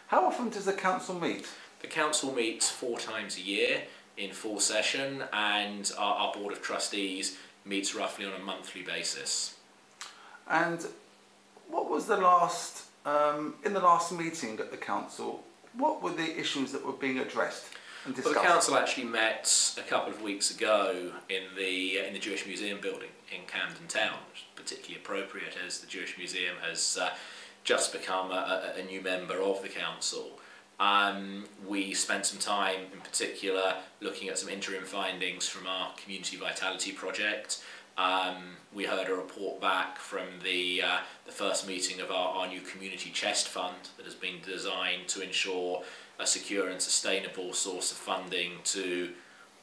How often does the council meet? The council meets 4 times a year in full session, and our board of trustees meets roughly on a monthly basis. And what was the last, in the last meeting at the council, what were the issues that were being addressed and discussed? Well, the council actually met a couple of weeks ago in the Jewish Museum building in Camden Town, which is particularly appropriate as the Jewish Museum has just become a new member of the council. We spent some time in particular looking at some interim findings from our Community Vitality project. We heard a report back from the first meeting of our new Community Chest Fund that has been designed to ensure a secure and sustainable source of funding to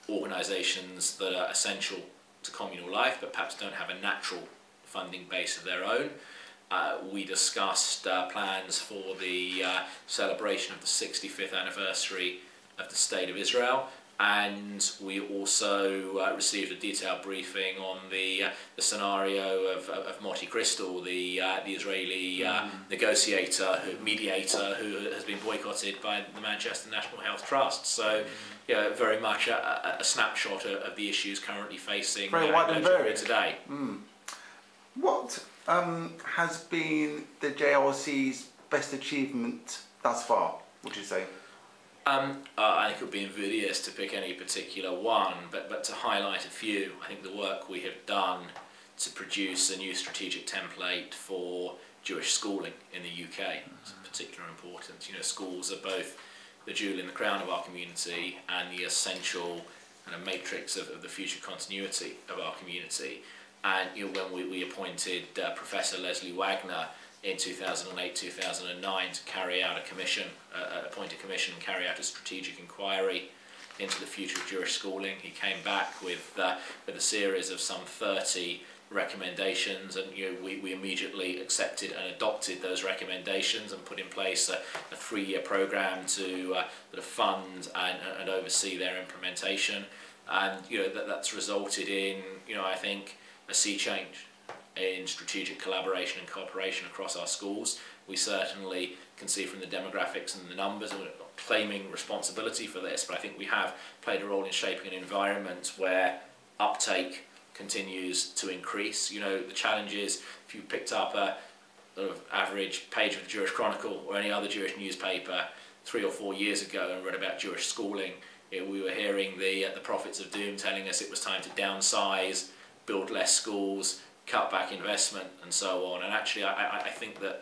organisations that are essential to communal life but perhaps don't have a natural funding base of their own. We discussed plans for the celebration of the 65th anniversary of the State of Israel, and we also received a detailed briefing on the scenario of Moti Crystal, the Israeli negotiator, mediator, who has been boycotted by the Manchester National Health Trust. So, yeah, very much a snapshot of the issues currently facing Nigeria today. What has been the JLC's best achievement thus far, would you say? I think it would be invidious to pick any particular one, but to highlight a few. I think the work we have done to produce a new strategic template for Jewish schooling in the UK is of particular importance. You know, schools are both the jewel in the crown of our community and the essential kind of matrix of the future continuity of our community. And you know, when we appointed Professor Leslie Wagner in 2008-2009 to carry out a commission, appoint a commission and carry out a strategic inquiry into the future of Jewish schooling, he came back with a series of some 30 recommendations, and you know, we immediately accepted and adopted those recommendations and put in place a 3-year program to fund and oversee their implementation. And you know, that's resulted in, you know, I think, a sea change in strategic collaboration and cooperation across our schools. We certainly can see from the demographics and the numbers, and we're not claiming responsibility for this, but I think we have played a role in shaping an environment where uptake continues to increase. You know, the challenge is, if you picked up a sort of average page of the Jewish Chronicle or any other Jewish newspaper 3 or 4 years ago and read about Jewish schooling, you know, we were hearing the prophets of doom telling us it was time to downsize, build less schools, cut back investment, and so on. And actually, I think that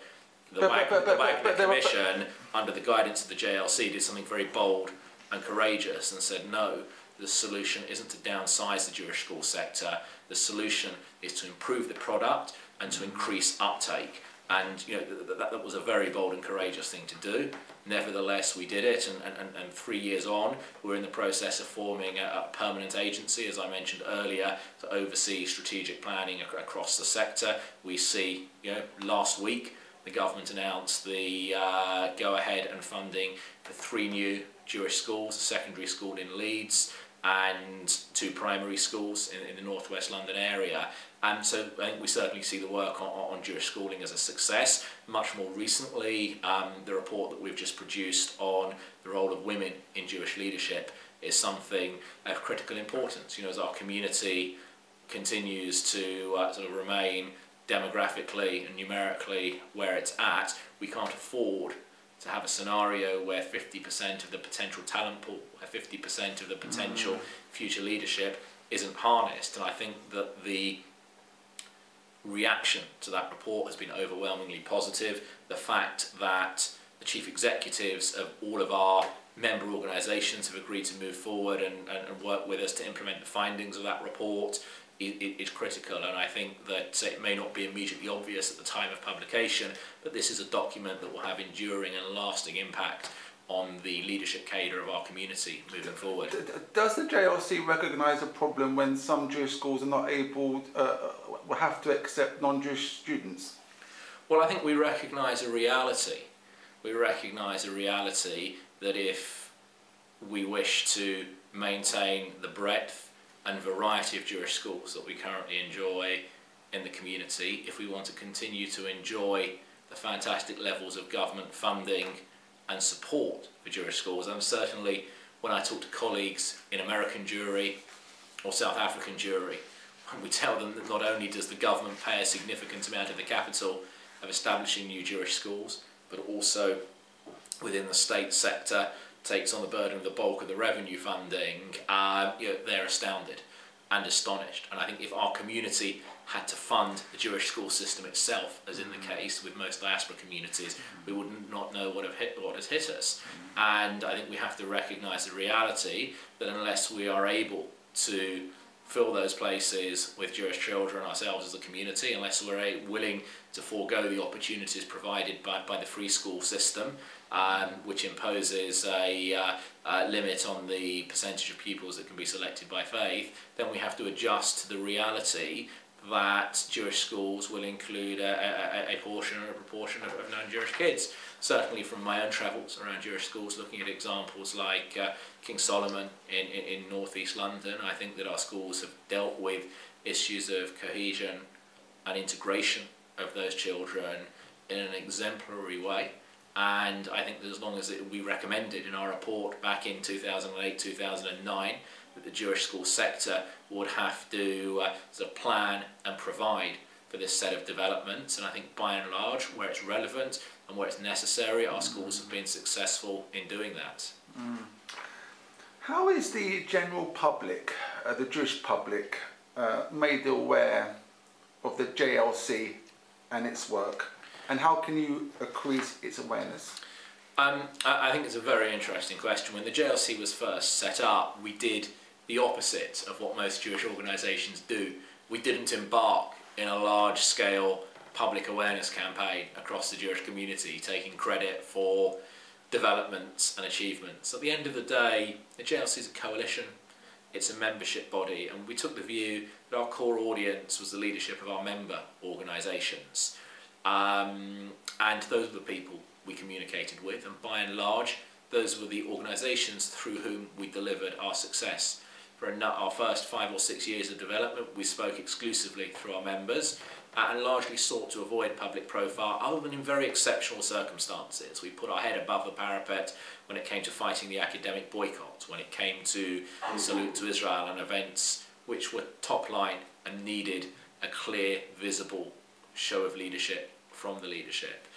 the Wagner Commission, under the guidance of the JLC, did something very bold and courageous and said, no, the solution isn't to downsize the Jewish school sector. The solution is to improve the product and to increase uptake. And you know, that was a very bold and courageous thing to do. Nevertheless, we did it, and 3 years on, we're in the process of forming a permanent agency, as I mentioned earlier, to oversee strategic planning across the sector. We see, you know, last week, the government announced the go-ahead and funding for 3 new Jewish schools, a secondary school in Leeds and 2 primary schools in the northwest London area. And so I think we certainly see the work on Jewish schooling as a success. Much more recently, the report that we've just produced on the role of women in Jewish leadership is something of critical importance. You know, as our community continues to sort of remain demographically and numerically where it's at, we can't afford to have a scenario where 50% of the potential talent pool, where 50% of the potential future leadership isn't harnessed. And I think that the reaction to that report has been overwhelmingly positive. The fact that the chief executives of all of our member organisations have agreed to move forward and work with us to implement the findings of that report is critical. And I think that it may not be immediately obvious at the time of publication, but this is a document that will have enduring and lasting impact on the leadership cadre of our community moving forward. Does the JLC recognise a problem when some Jewish schools are not able, will have to accept non-Jewish students? Well, I think we recognise a reality. We recognise a reality that if we wish to maintain the breadth and variety of Jewish schools that we currently enjoy in the community, if we want to continue to enjoy the fantastic levels of government funding and support for Jewish schools. And certainly when I talk to colleagues in American Jewry or South African Jewry, we tell them that not only does the government pay a significant amount of the capital of establishing new Jewish schools, but also within the state sector takes on the burden of the bulk of the revenue funding, they're astounded and astonished. And I think if our community had to fund the Jewish school system itself, as in the case with most diaspora communities, we would not know what has hit us. And I think we have to recognise the reality that unless we are able to fill those places with Jewish children ourselves as a community, unless we're willing to forego the opportunities provided by the free school system, which imposes a limit on the percentage of pupils that can be selected by faith, then we have to adjust to the reality that Jewish schools will include a portion or a proportion of non-Jewish kids. Certainly from my own travels around Jewish schools, looking at examples like King Solomon in northeast London, I think that our schools have dealt with issues of cohesion and integration of those children in an exemplary way. And I think that as long as we recommended in our report back in 2008-2009 that the Jewish school sector would have to sort of plan and provide for this set of developments, and I think by and large, where it's relevant and where it's necessary, our schools have been successful in doing that. How is the general public, the Jewish public, made aware of the JLC and its work, and how can you increase its awareness? I think it's a very interesting question. When the JLC was first set up, we did the opposite of what most Jewish organisations do. We didn't embark in a large-scale public awareness campaign across the Jewish community, taking credit for developments and achievements. At the end of the day, the JLC is a coalition, it's a membership body, and we took the view that our core audience was the leadership of our member organisations. And those were the people we communicated with, and by and large, those were the organisations through whom we delivered our success. For our first 5 or 6 years of development, we spoke exclusively through our members and largely sought to avoid public profile other than in very exceptional circumstances. We put our head above the parapet when it came to fighting the academic boycott, when it came to Salute to Israel and events which were top line and needed a clear, visible show of leadership from the leadership.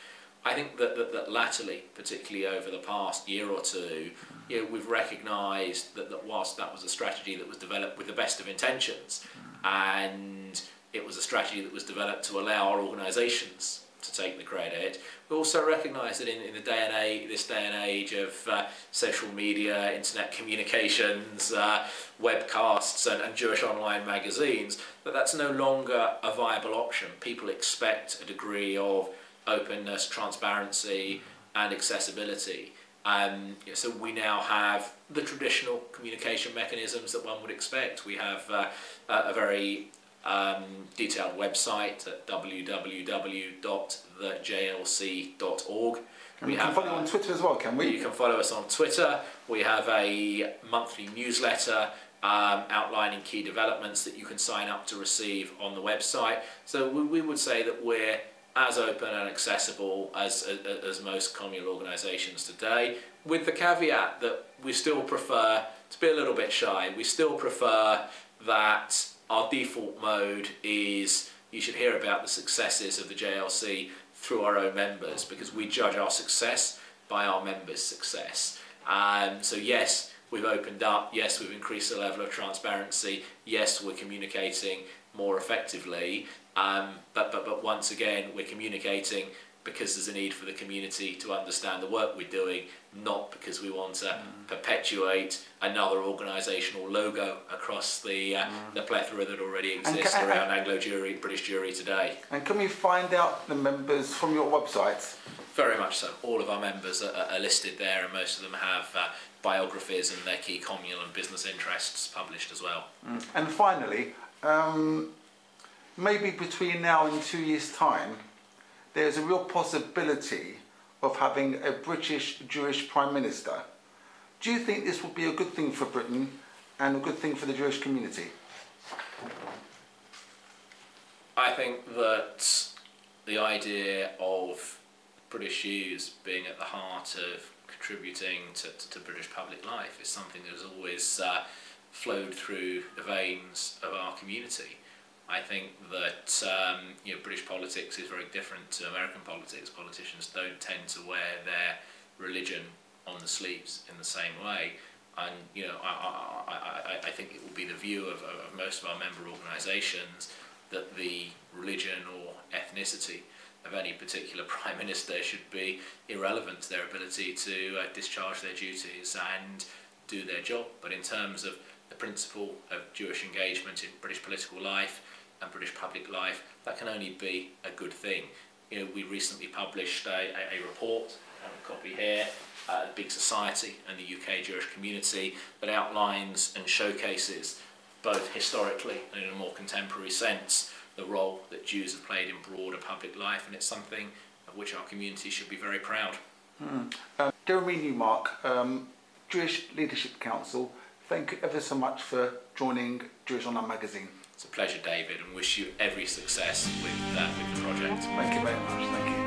I think that latterly, particularly over the past year or two, we've recognised that whilst that was a strategy that was developed with the best of intentions, and it was a strategy that was developed to allow our organisations to take the credit, we also recognise that in this day and age of social media, internet communications, webcasts and Jewish online magazines, that's no longer a viable option. People expect a degree of openness, transparency and accessibility. So we now have the traditional communication mechanisms that one would expect. We have a very detailed website at www.thejlc.org. We can follow you on Twitter as well, can we? You can follow us on Twitter. We have a monthly newsletter outlining key developments that you can sign up to receive on the website. So we would say that we're as open and accessible as most communal organisations today, with the caveat that we still prefer to be a little bit shy. We still prefer that our default mode is you should hear about the successes of the JLC through our own members, because we judge our success by our members' success. So yes, we've opened up, yes, we've increased the level of transparency, yes, we're communicating more effectively, but once again, we're communicating because there's a need for the community to understand the work we're doing, not because we want to perpetuate another organisational logo across the plethora that already exists around Anglo Jewry, British Jewry today. And can we find out the members from your website? Very much so. All of our members are listed there, and most of them have biographies and their key communal and business interests published as well. And finally, maybe between now and 2 years' time, there's a real possibility of having a British Jewish Prime Minister. Do you think this would be a good thing for Britain and a good thing for the Jewish community? I think that the idea of British Jews being at the heart of contributing to British public life is something that has always flowed through the veins of our community. I think that British politics is very different to American politics. Politicians don't tend to wear their religion on the sleeves in the same way, and I think it will be the view of most of our member organisations that the religion or ethnicity of any particular Prime Minister should be irrelevant to their ability to discharge their duties and do their job. But in terms of the principle of Jewish engagement in British political life and British public life, that can only be a good thing. We recently published a report, I have a copy here, The Big Society and the UK Jewish Community, that outlines and showcases, both historically and in a more contemporary sense, the role that Jews have played in broader public life, and it's something of which our community should be very proud. Jeremy Newmark, Jewish Leadership Council, thank you ever so much for joining Jewish Online Magazine. It's a pleasure, David, and wish you every success with the project. Thank you very much. Thank you.